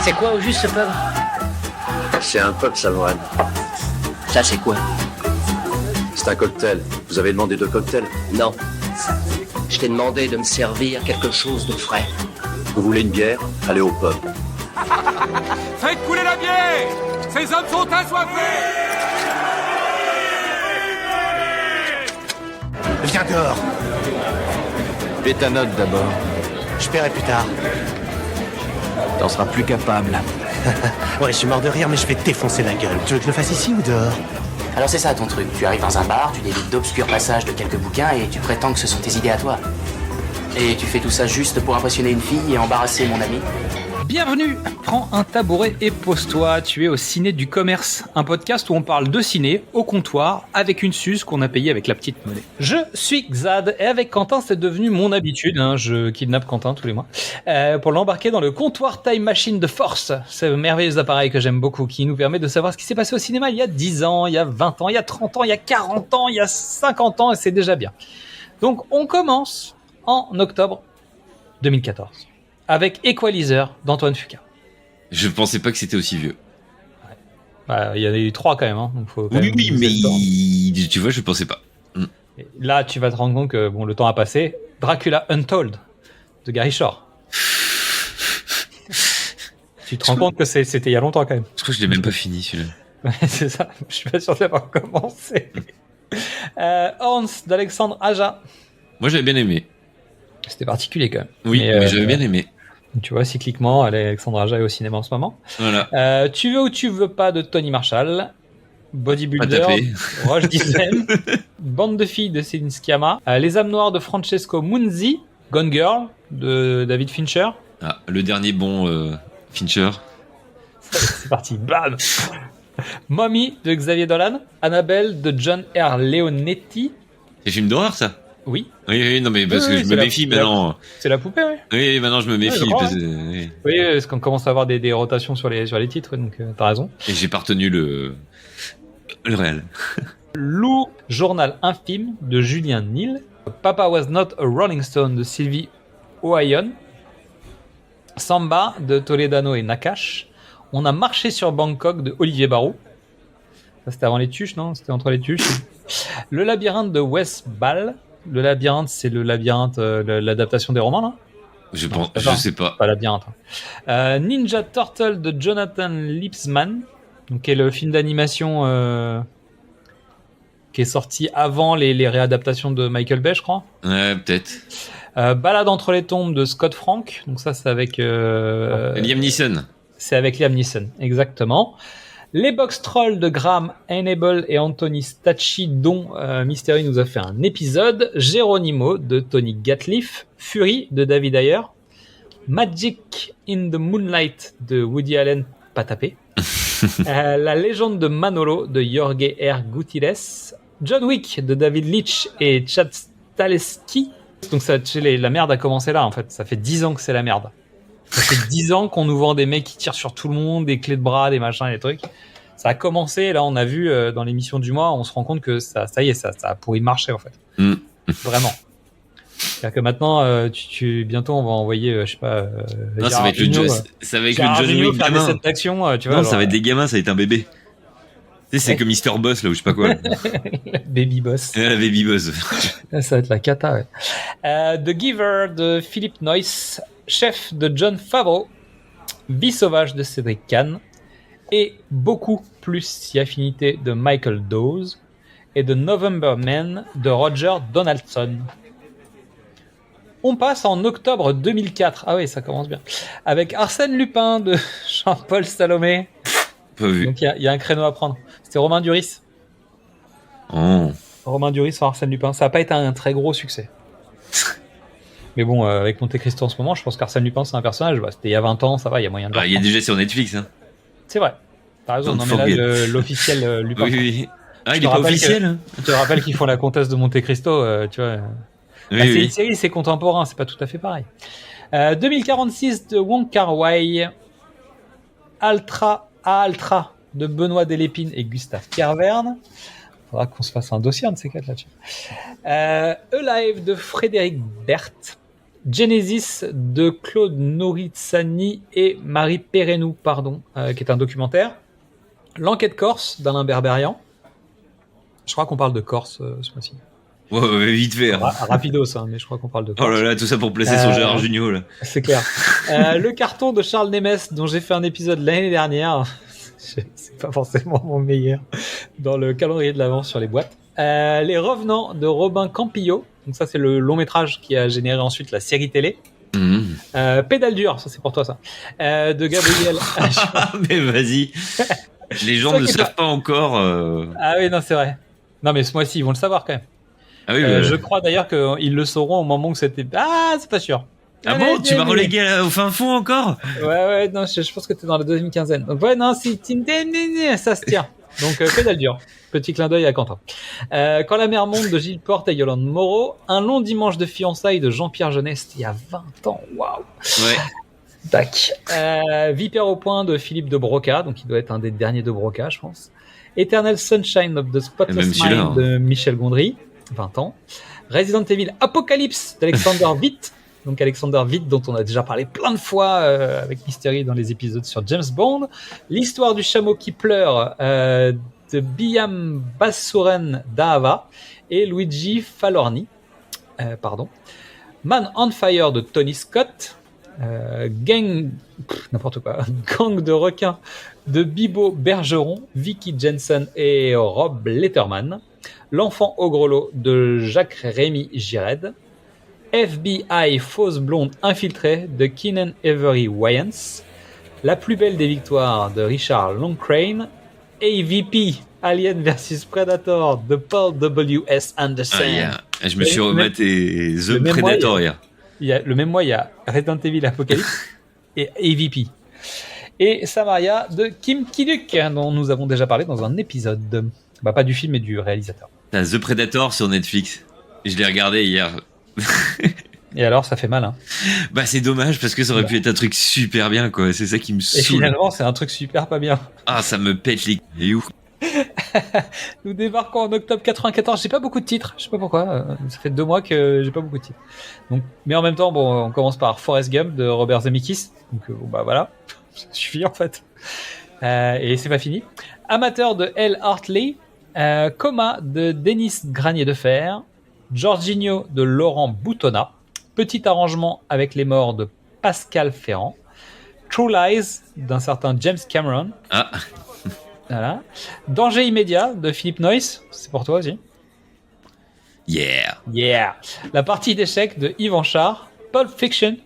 C'est quoi au juste ce pub? C'est un pub, Salmohan. Ça c'est quoi? C'est un cocktail. Vous avez demandé 2 cocktails? Non. Je t'ai demandé de me servir quelque chose de frais. Vous voulez une bière? Allez au pub. Faites couler la bière! Ces hommes sont assoiffés! Viens dehors. Fais ta note d'abord. Je paierai plus tard. T'en seras plus capable. Ouais, je suis mort de rire, mais je vais te défoncer la gueule. Tu veux que je le fasse ici ou dehors? Alors c'est ça ton truc, tu arrives dans un bar, tu délites d'obscurs passages de quelques bouquins et tu prétends que ce sont tes idées à toi. Et tu fais tout ça juste pour impressionner une fille et embarrasser mon ami? Bienvenue, prends un tabouret et pose-toi, tu es au Ciné du Commerce, un podcast où on parle de ciné au comptoir avec une suze qu'on a payée avec la petite monnaie. Je suis Xad et avec Quentin c'est devenu mon habitude, je kidnappe Quentin tous les mois, pour l'embarquer dans le comptoir Time Machine de Force, ce merveilleux appareil que j'aime beaucoup qui nous permet de savoir ce qui s'est passé au cinéma il y a 10 ans, il y a 20 ans, il y a 30 ans, il y a 40 ans, il y a 50 ans et c'est déjà bien. Donc on commence en octobre 2014. Avec Equalizer d'Antoine Fuqua. Je pensais pas que c'était aussi vieux. Ouais. Bah, il y en a eu 3 quand même. Donc faut quand oui, même mais tu vois, je pensais pas. Et là, tu vas te rendre compte que le temps a passé. Dracula Untold de Gary Shore. Tu te rends compte que c'était il y a longtemps quand même. Je crois que je l'ai même pas fini celui-là. Ouais, c'est ça. Je suis pas sûr d'avoir commencé. Horns d'Alexandre Aja. Moi, j'avais bien aimé. C'était particulier quand même. Oui, mais j'avais bien aimé. Tu vois, cycliquement, Alexandre Aja est au cinéma en ce moment. Voilà. Tu veux ou tu veux pas de Tony Marshall, Bodybuilder, Roche Dizem, Bande de filles de Céline Sciamma, Les âmes noires de Francesco Munzi, Gone Girl de David Fincher. Ah, le dernier bon Fincher. C'est parti, bam. Mommy de Xavier Dolan, Annabelle de John R. Leonetti. C'est un film d'horreur ça? Oui. Oui, non mais parce que je me méfie maintenant. C'est la poupée, oui. Oui, maintenant je me méfie. Oui, parce qu'on commence à avoir des rotations sur les titres, donc t'as raison. Et j'ai pas retenu le réel. Lou, Journal infime de Julien Nil. Papa Was Not a Rolling Stone de Sylvie Ohayon. Samba de Toledano et Nakash. On a marché sur Bangkok de Olivier Barrault. Ça c'était avant les tuches, non? C'était entre les tuches. Le labyrinthe de Wes Ball. Le labyrinthe, c'est le labyrinthe, l'adaptation des romans, là? Je sais pas. Pas labyrinthe. Ninja Turtle de Jonathan Lipsman, donc qui est le film d'animation qui est sorti avant les réadaptations de Michael Bay, je crois. Ouais, peut-être. Balade entre les tombes de Scott Frank, donc ça c'est avec Liam Neeson. C'est avec Liam Neeson, exactement. Les Box Trolls de Graham Hannibal et Anthony Stacchi, dont Mystery nous a fait un épisode. Geronimo de Tony Gatliff. Fury de David Ayer. Magic in the Moonlight de Woody Allen, pas tapé. La légende de Manolo de Jorge R. Gutiérrez. John Wick de David Leitch et Chad Stahelski. Donc la merde a commencé là en fait. Ça fait 10 ans que c'est la merde. Ça fait 10 ans qu'on nous vend des mecs qui tirent sur tout le monde, des clés de bras, des machins, des trucs. Ça a commencé, là on a vu dans l'émission du mois, on se rend compte que ça y est, ça a pourri le marché en fait. Vraiment. C'est-à-dire que maintenant, bientôt on va envoyer, je sais pas... non, ça va être le John Wick faire des scènes d'action, tu vois. Non, ça va être des gamins, ça va être un bébé. Tu sais, c'est comme Mr. Boss là, ou je sais pas quoi. Baby Boss. Baby Boss. Ça va être la cata, ouais. The Giver de Philippe Noyce. Chef de John Favreau, Vie sauvage de Cédric Kahn, et beaucoup plus si affinité de Michael Dawes, et de November Men de Roger Donaldson. On passe en octobre 2004, ah oui ça commence bien, avec Arsène Lupin de Jean-Paul Salomé. Pas vu. Donc il y a un créneau à prendre. C'était Romain Duris. Oh. Romain Duris sur Arsène Lupin, ça n'a pas été un très gros succès. Mais bon, avec Monte Cristo en ce moment, je pense qu'Arsène Lupin, c'est un personnage. C'était il y a 20 ans, ça va, il y a moyen de... il est déjà sur Netflix. Hein. C'est vrai. T'as raison, non mais là, l'officiel Lupin... Oui. Ah, il est pas officiel. Je te rappelle qu'ils font la comtesse de Monte Cristo, tu vois. C'est une série, c'est contemporain, c'est pas tout à fait pareil. 2046 de Wong Kar-wai. Altra de Benoît Delépine et Gustave Kerverne. Faudra qu'on se fasse un dossier, un de ces quatre là-dessus. Alive de Frédéric Berthe. Genesis de Claude Nouritsani et Marie Perrenou, qui est un documentaire. L'enquête corse d'Alain Berberian. Je crois qu'on parle de Corse ce mois-ci. Ouais, vite fait. Rapidos, mais je crois qu'on parle de Corse. Oh là là, tout ça pour placer son Gérard Jugnot, là. C'est clair. Le carton de Charles Nemes, dont j'ai fait un épisode l'année dernière. C'est pas forcément mon meilleur dans le calendrier de l'avance sur les boîtes. Les Revenants de Robin Campillo. Donc ça, c'est le long métrage qui a généré ensuite la série télé. Pédale dure, ça c'est pour toi ça. De Gabriel. Mais vas-y. Les gens ne savent pas encore. Ah oui, non, c'est vrai. Non, mais ce mois-ci, ils vont le savoir quand même. Ah oui, je crois d'ailleurs qu'ils le sauront au moment où c'était. Ah, c'est pas sûr. Ah bon, tu m'as relégué au fin fond encore? Ouais, non, je pense que t'es dans la deuxième quinzaine. Donc ouais, non, si ça se tient. Donc pédale dure. Petit clin d'œil à Quentin. Quand la mer monte de Gilles Porte et Yolande Moreau. Un long dimanche de fiançailles de Jean-Pierre Jeunesse il y a 20 ans. Waouh. Ouais. Tac. Vipère au point de Philippe de Broca, donc il doit être un des derniers de Broca, je pense. Eternal Sunshine of the Spotless Mind de Michel Gondry, 20 ans. Resident Evil Apocalypse d'Alexander Witt, donc Alexander Witt dont on a déjà parlé plein de fois avec Mystery dans les épisodes sur James Bond. L'histoire du chameau qui pleure de Biam Basuren Dahava et Luigi Falorni. Man on Fire de Tony Scott. Gang de requins de Bibo Bergeron, Vicky Jensen et Rob Letterman. L'enfant au gros lot de Jacques-Rémy Gired. FBI fausse blonde infiltrée de Keenan Avery Wayans. La plus belle des victoires de Richard Longcrane. AVP Alien vs Predator de Paul W.S. Anderson. Je me suis rematé The Predator hier. Le même mois, il y a Resident Evil Apocalypse et AVP. Et Samaria de Kim Ki-duk, dont nous avons déjà parlé dans un épisode. Pas du film, mais du réalisateur. T'as The Predator sur Netflix. Je l'ai regardé hier. Et alors, ça fait mal, hein. C'est dommage, parce que ça aurait pu être un truc super bien, quoi. C'est ça qui me saoule. Et finalement, c'est un truc super pas bien. Ah, ça me pète les couilles. Nous débarquons en octobre 94. J'ai pas beaucoup de titres. Je sais pas pourquoi. Ça fait 2 mois que j'ai pas beaucoup de titres. Donc, mais en même temps, on commence par Forrest Gump de Robert Zemeckis. Donc, voilà. Ça suffit, en fait. Et c'est pas fini. Amateur de L. Hartley. Coma de Denis Granier de Fer. Jorginho de Laurent Boutonnat. Petit arrangement avec les morts de Pascal Ferrand. True Lies d'un certain James Cameron. Ah. Voilà. Danger immédiat de Philippe Noyce, c'est pour toi aussi. Yeah. La partie d'échecs de Yves Anchard. Pulp Fiction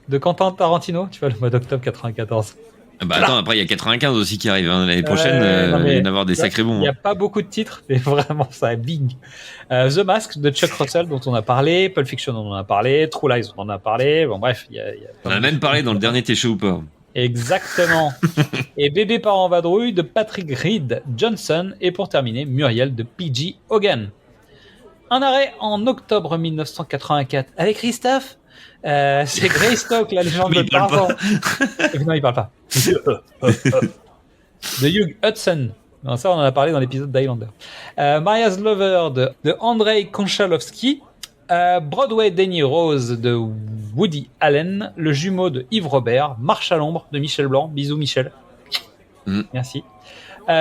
de Quentin Tarantino. Tu vois, le mois d'octobre 94. Attends, après il y a 95 aussi qui arrive. L'année prochaine, il va y en avoir des sacrés bons. Il n'y a pas beaucoup de titres, mais vraiment, ça bing. The Mask de Chuck Russell, dont on a parlé. Pulp Fiction, dont on a parlé. True Lies, dont on a parlé. Bon, bref. On a même parlé dans le dernier T'es chaud ou pas. Exactement. Et Bébé part en vadrouille de Patrick Reed Johnson. Et pour terminer, Muriel de P.G. Hogan. Un arrêt en octobre 1984 avec Christophe. C'est Greystoke, la légende de Tarzan. Non, il parle pas. De Hugh Hudson. Non, ça, on en a parlé dans l'épisode d'Highlander. Maria's Lover de Andrei Konchalovsky. Broadway Danny Rose de Woody Allen. Le jumeau de Yves Robert. Marche à l'ombre de Michel Blanc. Bisous, Michel. Merci.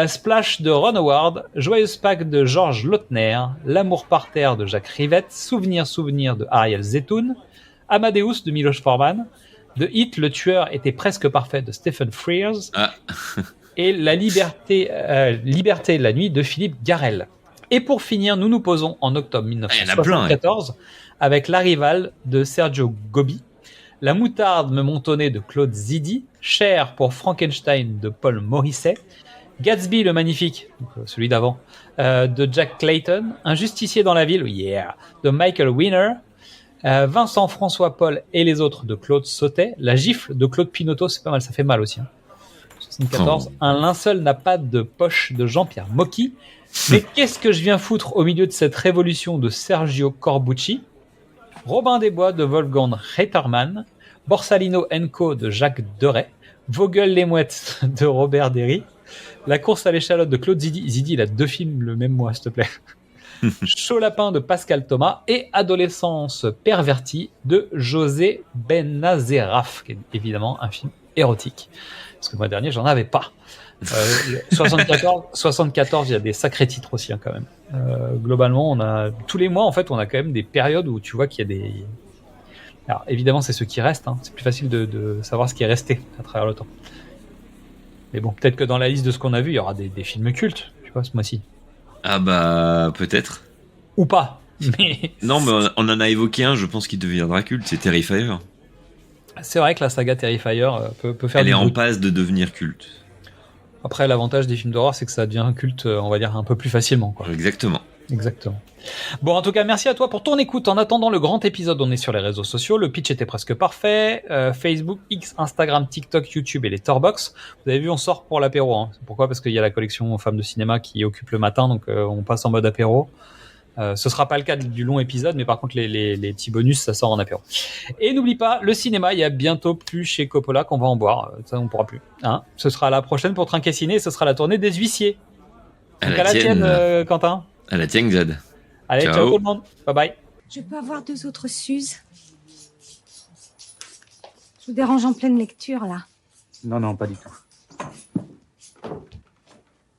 Splash de Ron Howard. Joyeuse Pâques de Georges Lautner. L'amour par terre de Jacques Rivette. Souvenir de Ariel Zetoun. Amadeus de Miloš Forman. De Hit, le tueur était presque parfait de Stephen Frears. Et La Liberté, la nuit de Philippe Garrel. Et pour finir, nous nous posons en octobre 1974 avec La Rivale de Sergio Gobi. La moutarde me montonnait de Claude Zidi. Cher pour Frankenstein de Paul Morisset. Gatsby le magnifique, donc celui d'avant, de Jack Clayton. Un justicier dans la ville, de Michael Winner. Vincent, François, Paul et les autres de Claude Sautet. La gifle de Claude Pinoteau, c'est pas mal, ça fait mal aussi. 74. Un linceul n'a pas de poche de Jean-Pierre Mocky. Mais qu'est-ce que je viens foutre au milieu de cette révolution de Sergio Corbucci. Robin des Bois de Wolfgang Reitermann. Borsalino & Co de Jacques Deray. Vogel les mouettes de Robert Derry. La course à l'échalote de Claude Zidi. Zidi, il a 2 films le même mois, s'il te plaît. Chaud lapin de Pascal Thomas et Adolescence pervertie de José Benazeraf, qui est évidemment un film érotique. Parce que le mois dernier, j'en avais pas. 74, il y a des sacrés titres aussi quand même. Globalement, on a tous les mois en fait, on a quand même des périodes où tu vois qu'il y a des. Alors évidemment, c'est ceux qui restent. C'est plus facile de savoir ce qui est resté à travers le temps. Mais bon, peut-être que dans la liste de ce qu'on a vu, il y aura des films cultes, tu vois, ce mois-ci. Ah bah peut-être. Ou pas. Mais non, mais on en a évoqué un. Je pense qu'il deviendra culte. C'est Terrifier. C'est vrai que la saga Terrifier peut faire. Elle est en passe de devenir culte. Après, l'avantage des films d'horreur, c'est que ça devient culte, on va dire, un peu plus facilement, quoi. Exactement. Bon, en tout cas, merci à toi pour ton écoute. En attendant le grand épisode, on est sur les réseaux sociaux. Le pitch était presque parfait. Facebook, X, Instagram, TikTok, YouTube et les Torbox. Vous avez vu, on sort pour l'apéro. Pourquoi ? Parce qu'il y a la collection Femmes de cinéma qui occupe le matin, donc on passe en mode apéro. Ce sera pas le cas du long épisode, mais par contre les petits bonus, ça sort en apéro. Et n'oublie pas, le cinéma, il y a bientôt plus chez Coppola qu'on va en boire. Ça, on pourra plus. Ce sera la prochaine pour Trinquer Ciné, ce sera la tournée des huissiers. Donc à la tienne, Quentin. À la tienne, Xad. Allez, ciao tout le monde. Bye bye. Je peux avoir 2 autres Suzes? Je vous dérange en pleine lecture, là. Non, pas du tout.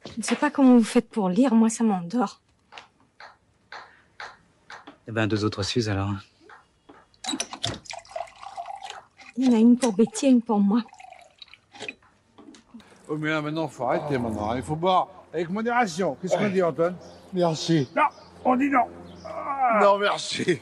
Je ne sais pas comment vous faites pour lire, moi ça m'endort. Eh ben, 2 autres Suzes, alors. Il y en a une pour Betty et une pour moi. Oh, mais là, maintenant, faut arrêter, maintenant. Il faut boire avec modération. Qu'est-ce qu'on dit, Antoine? Merci. Non, on dit non. Non, merci.